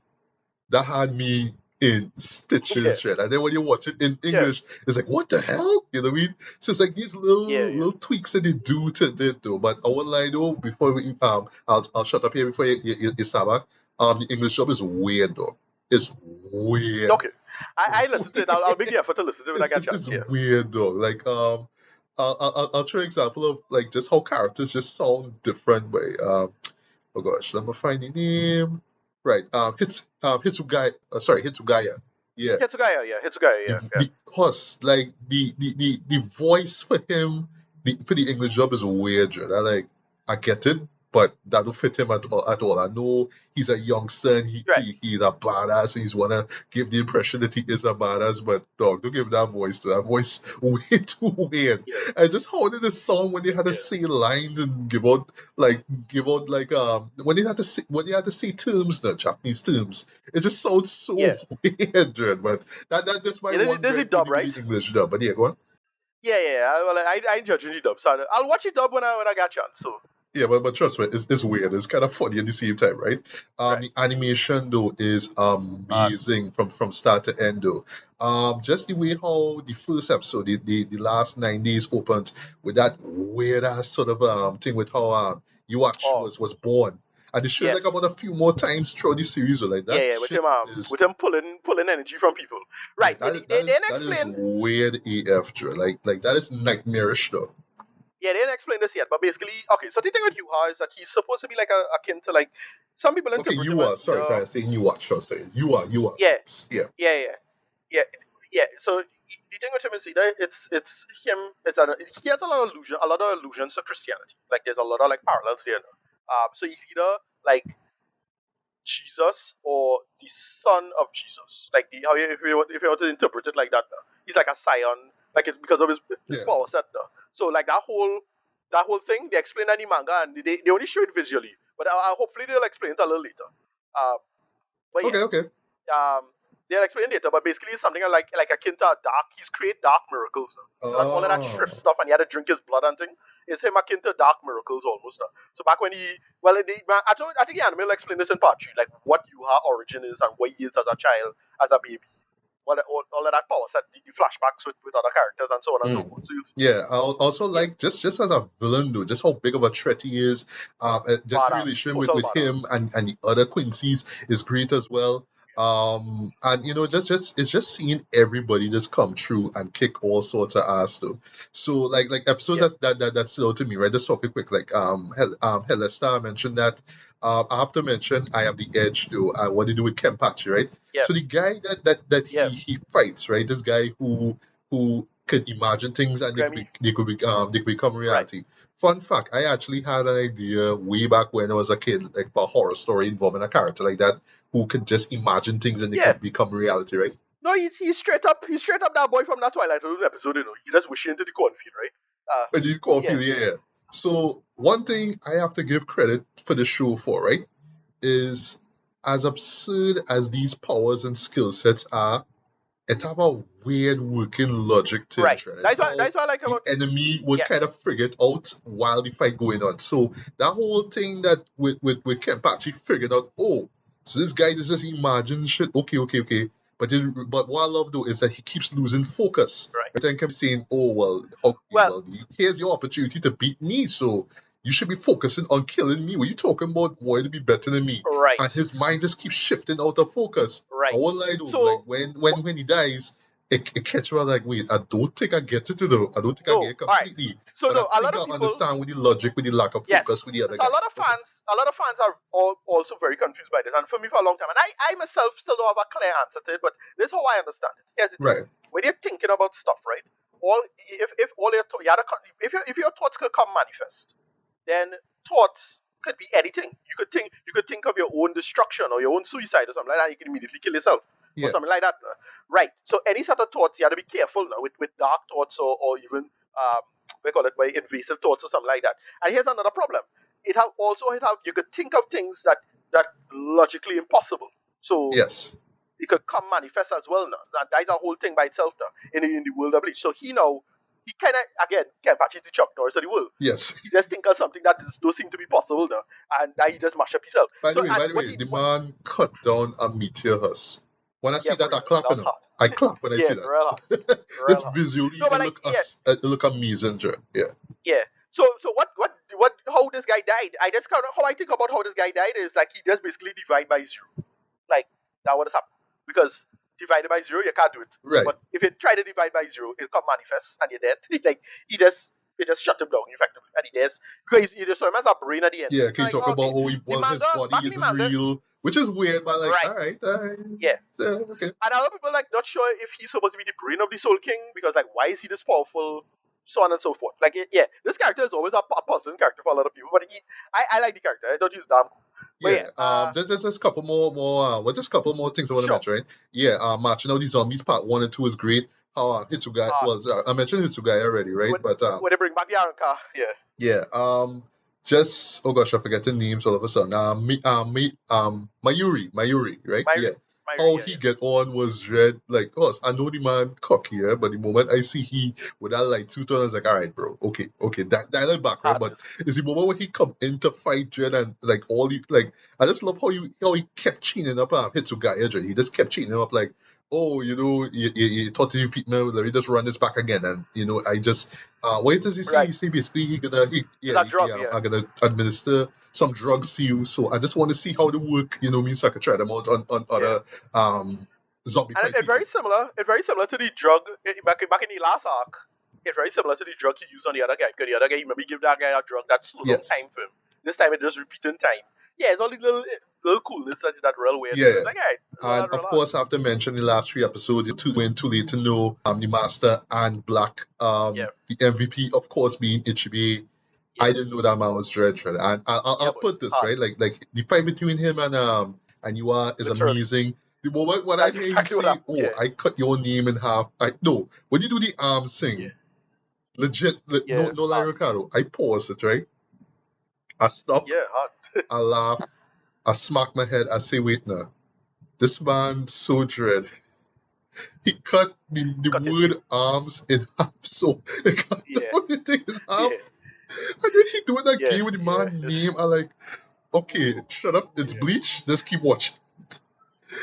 [SPEAKER 1] That had me in
[SPEAKER 2] Yeah.
[SPEAKER 1] stitches, right? And then when you watch it in
[SPEAKER 2] Yeah.
[SPEAKER 1] English, it's like, what the hell? You know what I mean? So it's like these
[SPEAKER 2] Yeah. Yeah.
[SPEAKER 1] little tweaks that they do to it though. But I won't lie though, before we I'll shut up here before you start back. The English dub is weird though. It's weird.
[SPEAKER 2] Okay. I listen to it. I'll make the effort to listen to it when I get a
[SPEAKER 1] It's
[SPEAKER 2] chance. Yeah.
[SPEAKER 1] weird though. Like I'll show you an example of like just how characters just sound different way. Oh gosh, let me find the name. Right. Hitsugaya. Sorry, Hitsugaya. Yeah.
[SPEAKER 2] Hitsugaya. Yeah. Hitsugaya. Yeah. Yeah.
[SPEAKER 1] The plus like the voice for him for the English dub is weird. I like I get it, but that don't fit him at all. I know he's a youngster and
[SPEAKER 2] Right.
[SPEAKER 1] he's a badass and he's wanna give the impression that he is a badass, but dog, don't give him that voice to that voice way too weird.
[SPEAKER 2] Yeah.
[SPEAKER 1] And just how did the song when they had to
[SPEAKER 2] Yeah.
[SPEAKER 1] say lines and give out like when they had to say terms, the Japanese terms, it just sounds so
[SPEAKER 2] Yeah.
[SPEAKER 1] weird, dude. But that's just my
[SPEAKER 2] Yeah.
[SPEAKER 1] one
[SPEAKER 2] There's a
[SPEAKER 1] gripe with
[SPEAKER 2] dub,
[SPEAKER 1] the
[SPEAKER 2] right?
[SPEAKER 1] English dub. But yeah, go on.
[SPEAKER 2] Yeah. Yeah. Well, I judge the dub, so I'll watch the dub when I get a chance. So.
[SPEAKER 1] Yeah, but trust me, it's weird. It's kind of funny at the same time, right?
[SPEAKER 2] Right.
[SPEAKER 1] The animation though is
[SPEAKER 2] Uh.
[SPEAKER 1] amazing from start to end though. Just the way how the first episode, the last 9 days opened with that weird ass sort of thing with how Yuach
[SPEAKER 2] Oh.
[SPEAKER 1] was born, and they showed like
[SPEAKER 2] Yes.
[SPEAKER 1] about a few more times throughout the series. Like
[SPEAKER 2] Yeah.
[SPEAKER 1] that
[SPEAKER 2] Yeah.
[SPEAKER 1] shit is
[SPEAKER 2] With him pulling energy from people.
[SPEAKER 1] yeah,
[SPEAKER 2] Right. They didn't
[SPEAKER 1] that is
[SPEAKER 2] explain.
[SPEAKER 1] weird AF, Joe. Like that is nightmarish though.
[SPEAKER 2] Yeah, they didn't explain this yet, but basically, okay. So the thing with Yuha is that he's supposed to be like akin to like some people
[SPEAKER 1] Okay,
[SPEAKER 2] interpret him
[SPEAKER 1] you
[SPEAKER 2] as
[SPEAKER 1] are sorry,
[SPEAKER 2] either.
[SPEAKER 1] sorry, I'm saying you watch. Sorry, you are.
[SPEAKER 2] Yeah,
[SPEAKER 1] Yeah.
[SPEAKER 2] yeah, yeah, yeah, yeah. So the thing with him is either it's him. He has a lot of allusions to Christianity. Like there's a lot of like parallels here. So he's either like Jesus or the son of Jesus. Like how if you want to interpret it like that, he's like a scion. Like it's because of his
[SPEAKER 1] Yeah.
[SPEAKER 2] power set. So like that whole thing they explain that in the manga and they only show it visually. But hopefully they'll explain it a little later. But yeah,
[SPEAKER 1] Okay.
[SPEAKER 2] they'll explain it later. But basically it's something like akin to a dark. He's create dark miracles. So that all of that
[SPEAKER 1] Oh.
[SPEAKER 2] shrift stuff and he had to drink his blood and thing. It's him akin to dark miracles almost. So back when I think the anime will explain this in part 3, like what Yuha origin is and what he is as a child, as a baby. All of that power set, the flashbacks with other characters and so on and so forth. So you'll see.
[SPEAKER 1] Yeah, I also
[SPEAKER 2] Yeah,
[SPEAKER 1] like just as a villain though, just how big of a threat he is. Just the
[SPEAKER 2] badass,
[SPEAKER 1] relation
[SPEAKER 2] total
[SPEAKER 1] with him
[SPEAKER 2] badass.
[SPEAKER 1] and the other Quincy's is great as well. And you know, just it's just seeing everybody just come through and kick all sorts of ass though. So like episodes
[SPEAKER 2] Yeah,
[SPEAKER 1] that stood out to me, right? Just talk quick, like Helesta mentioned that. I have to mention I have the edge though. What they do with Kenpachi, right?
[SPEAKER 2] yeah,
[SPEAKER 1] So the guy that
[SPEAKER 2] yeah.
[SPEAKER 1] he fights, right? This guy who could imagine things and
[SPEAKER 2] Grammy,
[SPEAKER 1] they could become
[SPEAKER 2] right?
[SPEAKER 1] reality. Fun fact, I actually had an idea way back when I was a kid, like a horror story involving a character like that who could just imagine things and they
[SPEAKER 2] Yeah.
[SPEAKER 1] could become reality, right?
[SPEAKER 2] No, he's straight up that boy from that Twilight Zone episode. He just wishing into the cornfield, right?
[SPEAKER 1] And you call
[SPEAKER 2] Yeah,
[SPEAKER 1] you, yeah. So one thing I have to give credit for the show for, right, is as absurd as these powers and skill sets are, it have a weird working logic to
[SPEAKER 2] right.
[SPEAKER 1] it, right? It's how
[SPEAKER 2] That's what I like
[SPEAKER 1] the
[SPEAKER 2] about.
[SPEAKER 1] enemy would kind
[SPEAKER 2] Yes,
[SPEAKER 1] of figure it out while the fight going on. So that whole thing that with Kemp actually figured out, oh, so this guy just imagine shit. Okay. But what I love though is that he keeps losing focus.
[SPEAKER 2] right.
[SPEAKER 1] Right? And kept saying, oh well, okay,
[SPEAKER 2] Well,
[SPEAKER 1] well, here's your opportunity to beat me. So you should be focusing on killing me. What you talking about? Boy, to be better than me.
[SPEAKER 2] right,
[SPEAKER 1] And his mind just keeps shifting out of focus. I
[SPEAKER 2] right.
[SPEAKER 1] won't lie though, like
[SPEAKER 2] So,
[SPEAKER 1] when he dies, it catch me like, wait, I don't think I get it, I don't think I
[SPEAKER 2] No,
[SPEAKER 1] get it
[SPEAKER 2] all right.
[SPEAKER 1] completely.
[SPEAKER 2] So
[SPEAKER 1] But I
[SPEAKER 2] no, a lot
[SPEAKER 1] think
[SPEAKER 2] of
[SPEAKER 1] I
[SPEAKER 2] people.
[SPEAKER 1] understand with the logic, with the lack of focus
[SPEAKER 2] Yes.
[SPEAKER 1] with the other
[SPEAKER 2] So
[SPEAKER 1] guy. Okay.
[SPEAKER 2] a lot of fans are also very confused by this, and for me for a long time, and I myself still don't have a clear answer to it, but this is how I understand it. Here's the thing:
[SPEAKER 1] Right.
[SPEAKER 2] when you're thinking about stuff, right? All if all your you had a, if your thoughts could come manifest, then thoughts could be anything. You could think of your own destruction or your own suicide or something like that. You can immediately kill yourself or
[SPEAKER 1] Yeah.
[SPEAKER 2] something like that. Right. So any sort of thoughts, you have to be careful now with dark thoughts or even we call it by invasive thoughts or something like that. And here's another problem. It have you could think of things that logically impossible. So
[SPEAKER 1] Yes.
[SPEAKER 2] it could come manifest as well now. That's a whole thing by itself now in the world of Bleach. So he kind of again can patches the Chuck Norris of the world.
[SPEAKER 1] Yes.
[SPEAKER 2] He just think of something that don't seem to be possible now, and that he just mash up himself. So and
[SPEAKER 1] By the way, the man cut down a meteor house. When I
[SPEAKER 2] yeah,
[SPEAKER 1] see
[SPEAKER 2] for
[SPEAKER 1] that, I
[SPEAKER 2] real,
[SPEAKER 1] clap,
[SPEAKER 2] that was hard.
[SPEAKER 1] I clap when I
[SPEAKER 2] Yeah,
[SPEAKER 1] see that.
[SPEAKER 2] real hard,
[SPEAKER 1] It's
[SPEAKER 2] real hard.
[SPEAKER 1] visually,
[SPEAKER 2] No, but like yeah,
[SPEAKER 1] it look amazing, Joe. Yeah.
[SPEAKER 2] yeah. So what how this guy died? I just kind of how I think about how this guy died is like he just basically divide by zero. Like that what has happened because divided by zero you can't do it.
[SPEAKER 1] Right.
[SPEAKER 2] But if you try to divide by zero, it'll come manifest and you're dead. Like he just it just shut him down effectively and he dies because you just saw him as a brain at the end.
[SPEAKER 1] Yeah, can you
[SPEAKER 2] Like
[SPEAKER 1] talk
[SPEAKER 2] okay,
[SPEAKER 1] about how
[SPEAKER 2] the
[SPEAKER 1] his
[SPEAKER 2] manga
[SPEAKER 1] body
[SPEAKER 2] back in the
[SPEAKER 1] isn't
[SPEAKER 2] manga,
[SPEAKER 1] real, which is weird, but like,
[SPEAKER 2] right?
[SPEAKER 1] all right,
[SPEAKER 2] Yeah.
[SPEAKER 1] okay.
[SPEAKER 2] And a lot of people like not sure if he's supposed to be the brain of the Soul King because like why is he this powerful, so on and so forth. Like yeah, this character is always a puzzling character for a lot of people, but I like the character. I thought he was damn cool. But
[SPEAKER 1] Yeah,
[SPEAKER 2] yeah,
[SPEAKER 1] there's just a couple just a couple more things I want to
[SPEAKER 2] sure.
[SPEAKER 1] mention, right? Yeah, Marching Out the Zombies Part 1 and 2 is great. How Hitsugai,
[SPEAKER 2] Uh,
[SPEAKER 1] well, I mentioned Hitsugai already, right?
[SPEAKER 2] when,
[SPEAKER 1] But
[SPEAKER 2] when they bring back Yaranka, yeah,
[SPEAKER 1] yeah, just oh gosh, I forget the names all of a sudden. Mayuri, right? Yeah.
[SPEAKER 2] Myri,
[SPEAKER 1] How
[SPEAKER 2] yeah,
[SPEAKER 1] he
[SPEAKER 2] yeah.
[SPEAKER 1] get on was dread. Like, course, I know the man cocky, yeah, but the moment I see he with that light suit on, I was like, all right, bro, okay, dial it back, right? But
[SPEAKER 2] Hardness.
[SPEAKER 1] it's the moment when he come in to fight Dread and like all the like, I just love how he kept chaining up Hitsugaya Dread. He just kept chaining him up like, oh, you thought you feet me, let me just run this back again, and I just what does he say?
[SPEAKER 2] Right.
[SPEAKER 1] He say basically
[SPEAKER 2] It's a drug, yeah.
[SPEAKER 1] I'm gonna administer some drugs to you. So I just want to see how they work, means so I can try them out on
[SPEAKER 2] Yeah.
[SPEAKER 1] other zombie
[SPEAKER 2] And
[SPEAKER 1] fight
[SPEAKER 2] it's
[SPEAKER 1] people.
[SPEAKER 2] very similar. It's very similar to the drug back in the last arc. It's very similar to the drug he used on the other guy. Because the other guy, he maybe give that guy a drug that slow down
[SPEAKER 1] Yes.
[SPEAKER 2] time for him. This time it just repeating time. Yeah, it's all these little coolness that real weird.
[SPEAKER 1] Yeah.
[SPEAKER 2] It's like, alright, it's all
[SPEAKER 1] And
[SPEAKER 2] that real
[SPEAKER 1] of
[SPEAKER 2] hard.
[SPEAKER 1] course, I have to mention the last three episodes, too late to know the Master and Black,
[SPEAKER 2] Yeah,
[SPEAKER 1] the MVP, of course, being Ichibe.
[SPEAKER 2] yeah,
[SPEAKER 1] I didn't know that man was Dread. And
[SPEAKER 2] yeah,
[SPEAKER 1] I'll
[SPEAKER 2] boy.
[SPEAKER 1] put this
[SPEAKER 2] Hard.
[SPEAKER 1] right, like the fight between him and Yua is
[SPEAKER 2] Literally.
[SPEAKER 1] amazing. The moment when I
[SPEAKER 2] That's
[SPEAKER 1] hear him
[SPEAKER 2] exactly what
[SPEAKER 1] say,
[SPEAKER 2] happened.
[SPEAKER 1] "Oh,
[SPEAKER 2] Yeah,
[SPEAKER 1] I cut your name in half," no, when you do the arm
[SPEAKER 2] yeah,
[SPEAKER 1] thing, legit,
[SPEAKER 2] yeah,
[SPEAKER 1] no lie,
[SPEAKER 2] hard.
[SPEAKER 1] Ricardo, I pause it, right? I stop,
[SPEAKER 2] Yeah, hard.
[SPEAKER 1] I laugh, I smack my head, I say, "Wait, now, this man so dread." He cut the
[SPEAKER 2] Cut it.
[SPEAKER 1] word arms in half, so he cut the
[SPEAKER 2] Yeah,
[SPEAKER 1] only thing in half.
[SPEAKER 2] yeah,
[SPEAKER 1] And then he do it
[SPEAKER 2] yeah,
[SPEAKER 1] again with the
[SPEAKER 2] yeah.
[SPEAKER 1] man name. I like, okay, shut up, it's
[SPEAKER 2] Yeah.
[SPEAKER 1] Bleach. Just keep watching.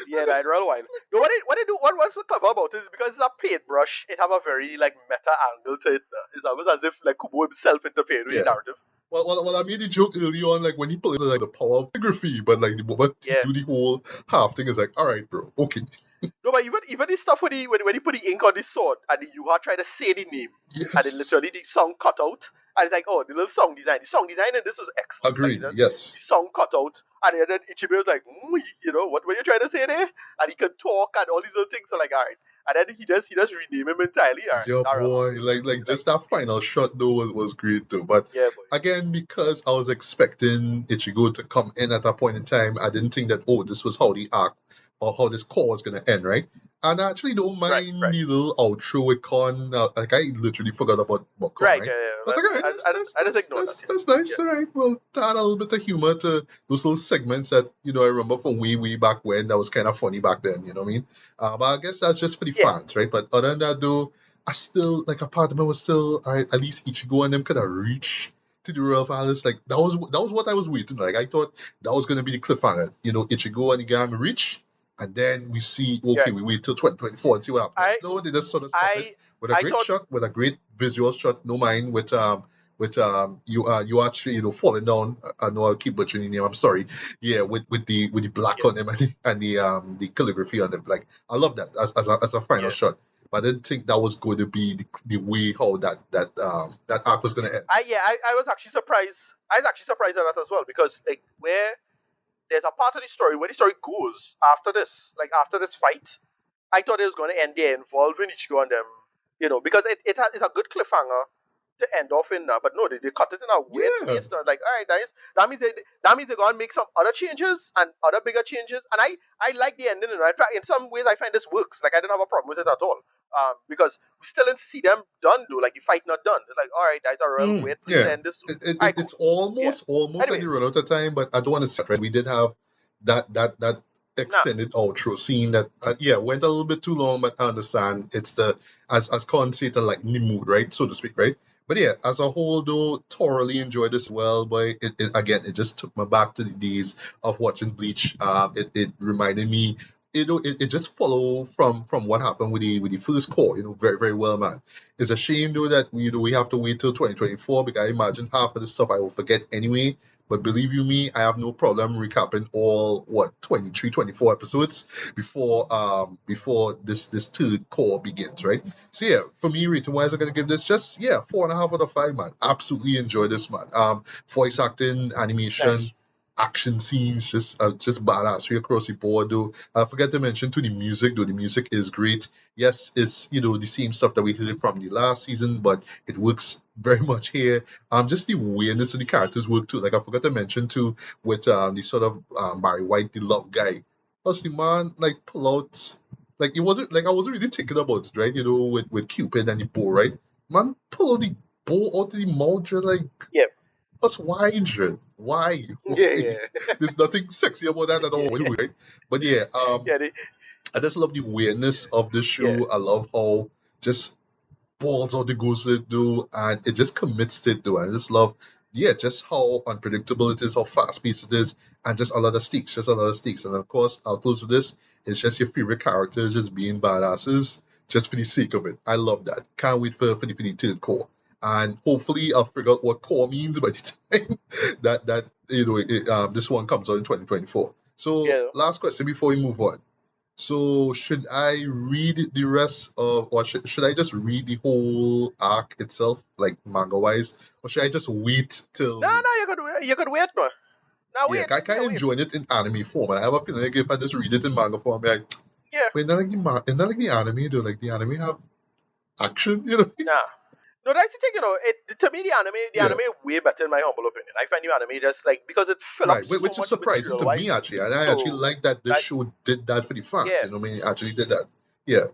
[SPEAKER 2] Yeah, that real wild. No, what they do, what's so clever about it is because it's a paintbrush, it have a very like meta angle to it. It's almost as if like Kubo himself interfered with the
[SPEAKER 1] Yeah.
[SPEAKER 2] narrative.
[SPEAKER 1] Well, I made a joke early on, like when he put like the power of calligraphy, but like the moment he
[SPEAKER 2] Yeah.
[SPEAKER 1] do the whole half thing, is like, all right, bro, okay,
[SPEAKER 2] No, but even the stuff when he put the ink on the sword and you are trying to say the name and then
[SPEAKER 1] yes,
[SPEAKER 2] literally the song cut out and it's like, oh, the little song design. The song design in this was excellent. Like
[SPEAKER 1] agreed,
[SPEAKER 2] the
[SPEAKER 1] yes,
[SPEAKER 2] song cut out and then Ichibe was like, what were you trying to say there? And he could talk and all these little things. So like, all right. And then he just rename him entirely. All right,
[SPEAKER 1] yeah,
[SPEAKER 2] that real hard.
[SPEAKER 1] boy, like
[SPEAKER 2] Like,
[SPEAKER 1] just that final shot though was great too, but.
[SPEAKER 2] yeah, boy.
[SPEAKER 1] Again, because I was expecting Ichigo to come in at that point in time, I didn't think that, oh, this was how the arc or how this core was going to end, right? And I actually don't
[SPEAKER 2] Right,
[SPEAKER 1] mind
[SPEAKER 2] right.
[SPEAKER 1] the little outro with Con. Like, I literally forgot about Con,
[SPEAKER 2] Right,
[SPEAKER 1] right?
[SPEAKER 2] yeah,
[SPEAKER 1] I was
[SPEAKER 2] yeah.
[SPEAKER 1] like, all right,
[SPEAKER 2] I just ignored that,
[SPEAKER 1] that's nice,
[SPEAKER 2] yeah.
[SPEAKER 1] all right. Well, add a little bit of humor to those little segments that, I remember from way back when that was kind of funny back then, you know what I mean? But I guess that's just for the
[SPEAKER 2] Yeah,
[SPEAKER 1] fans, right? But other than that, though, I still, like, a part of me was still, all right, at least Ichigo and them could have reached to the Royal Palace. Like, that was what I was waiting. Like, I thought that was going to be the cliffhanger. Ichigo and the gang reach, and then we see,
[SPEAKER 2] yeah.
[SPEAKER 1] okay, we wait till 2024 and see what happens.
[SPEAKER 2] I,
[SPEAKER 1] No, they just sort of stop it
[SPEAKER 2] I,
[SPEAKER 1] with a
[SPEAKER 2] I
[SPEAKER 1] great
[SPEAKER 2] thought,
[SPEAKER 1] shot, with a great visual shot. No mind you actually falling down. I know I'll keep butchering your name. I'm sorry. Yeah, with the black
[SPEAKER 2] yeah,
[SPEAKER 1] on him and the calligraphy on him. Like I love that as a final
[SPEAKER 2] yeah,
[SPEAKER 1] shot. but I didn't think that was going to be the way how that arc was going to end.
[SPEAKER 2] I was actually surprised. I was actually surprised at that as well because like where there's a part of the story where the story goes after this, like after this fight. I thought it was going to end there involving Ichigo and them, because it's a good cliffhanger to end off in, but no, they cut it in a weird
[SPEAKER 1] Yeah.
[SPEAKER 2] space. So I was like, all right, guys, that means they're going to make some other changes and other bigger changes, and I like the ending. In fact, in some ways, I find this works. Like I didn't have a problem with it at all, because we still didn't see them done though. Like the fight not done. It's like, all right, that's a real weird place to
[SPEAKER 1] Yeah.
[SPEAKER 2] end this. All right,
[SPEAKER 1] It's
[SPEAKER 2] cool. Yeah.
[SPEAKER 1] almost like
[SPEAKER 2] Anyway,
[SPEAKER 1] the run out of time, but I don't want to say right. We did have that
[SPEAKER 2] nah,
[SPEAKER 1] extended outro scene that went a little bit too long, but I understand it's the as Con said, like the mood, right, so to speak, right. But yeah, as a whole though, thoroughly enjoyed this well, but it just took me back to the days of watching Bleach. It reminded me, it just followed from what happened with the first core, very very well, man. It's a shame though that we have to wait till 2024 because I imagine half of the stuff I will forget anyway. But believe you me, I have no problem recapping all 23, 24 episodes before this third core begins, right? So yeah, for me, rating wise, I'm gonna give this just 4.5 out of 5, man. Absolutely enjoy this, man. Voice acting, animation,
[SPEAKER 2] nice.
[SPEAKER 1] action scenes, just badass across the board. Though I forget to mention to the music, though the music is great. Yes, it's the same stuff that we heard from the last season, but it works very much here. Just the weirdness of the characters work too. Like I forgot to mention too with the sort of Barry White, the love guy. Plus the man like pull out like it wasn't like I wasn't really thinking about it, right? With Cupid and the bow, right? Man pull out the bow out of the mouth, just like
[SPEAKER 2] Yeah,
[SPEAKER 1] plus why, Adrian? Why?
[SPEAKER 2] yeah,
[SPEAKER 1] Why?
[SPEAKER 2] yeah,
[SPEAKER 1] There's nothing sexy about that at all,
[SPEAKER 2] yeah,
[SPEAKER 1] right? But yeah,
[SPEAKER 2] yeah, they,
[SPEAKER 1] I just love the weirdness of this
[SPEAKER 2] yeah.
[SPEAKER 1] show. I love how just balls out the goes with it do, and it just commits to it do. I just love, just how unpredictable it is, how fast paced it is, and just a lot of stakes, just a lot of stakes. And of course, I'll close with this. It's just your favorite characters just being badasses, just for the sake of it. I love that. Can't wait for the third core. And hopefully, I'll figure out what core means by the time this one comes out in 2024. So,
[SPEAKER 2] Yeah.
[SPEAKER 1] last question before we move on. So should I read the rest of, or should I just read the whole arc itself, like manga wise, or should I just wait
[SPEAKER 2] No,
[SPEAKER 1] till?
[SPEAKER 2] no, you could wait, no. Now
[SPEAKER 1] Yeah,
[SPEAKER 2] wait,
[SPEAKER 1] I kind
[SPEAKER 2] yeah,
[SPEAKER 1] of
[SPEAKER 2] wait.
[SPEAKER 1] enjoying it in anime form, and I have a feeling like if I just read it in manga form, like,
[SPEAKER 2] Yeah,
[SPEAKER 1] wait, not like not like the anime, though. Like the anime have action, you know?
[SPEAKER 2] nah. No, that's the thing, to me, the
[SPEAKER 1] Yeah,
[SPEAKER 2] anime way better in my humble opinion. I find the anime just like, because it fill up
[SPEAKER 1] right.
[SPEAKER 2] so
[SPEAKER 1] Which is
[SPEAKER 2] much
[SPEAKER 1] surprising
[SPEAKER 2] material
[SPEAKER 1] to me
[SPEAKER 2] wise.
[SPEAKER 1] actually, and I actually
[SPEAKER 2] So,
[SPEAKER 1] like that this
[SPEAKER 2] that,
[SPEAKER 1] show did that for the fans.
[SPEAKER 2] yeah,
[SPEAKER 1] You know what I mean? It actually did that. Yeah.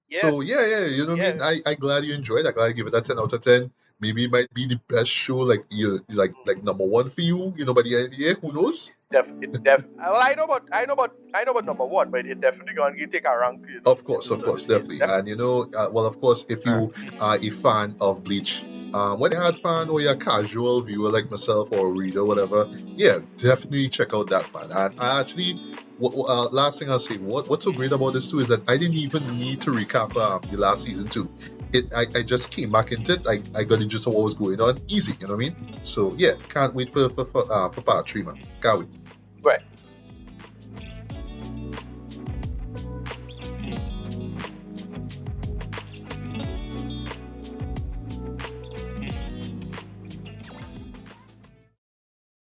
[SPEAKER 2] yeah,
[SPEAKER 1] So yeah, you know what I
[SPEAKER 2] yeah.
[SPEAKER 1] mean. I glad you enjoyed. I glad I give it a 10 out of 10. Maybe it might be the best show, like you like number one for you. By the end of the year, who knows?
[SPEAKER 2] Well, I know about number one, but it definitely going to take a rank
[SPEAKER 1] Of
[SPEAKER 2] to
[SPEAKER 1] course,
[SPEAKER 2] this year.
[SPEAKER 1] definitely. And well, of course, if you are a fan of Bleach, whether you're a hard fan or you're a casual viewer like myself or a reader, whatever, yeah, definitely check out that, man. And I actually, last thing I'll say, what's so great about this too is that I didn't even need to recap the last season too. I just came back into it. I got the gist of what was going on, easy. You know what I mean? So yeah, can't wait for part 3, man. Can't wait.
[SPEAKER 2] Right.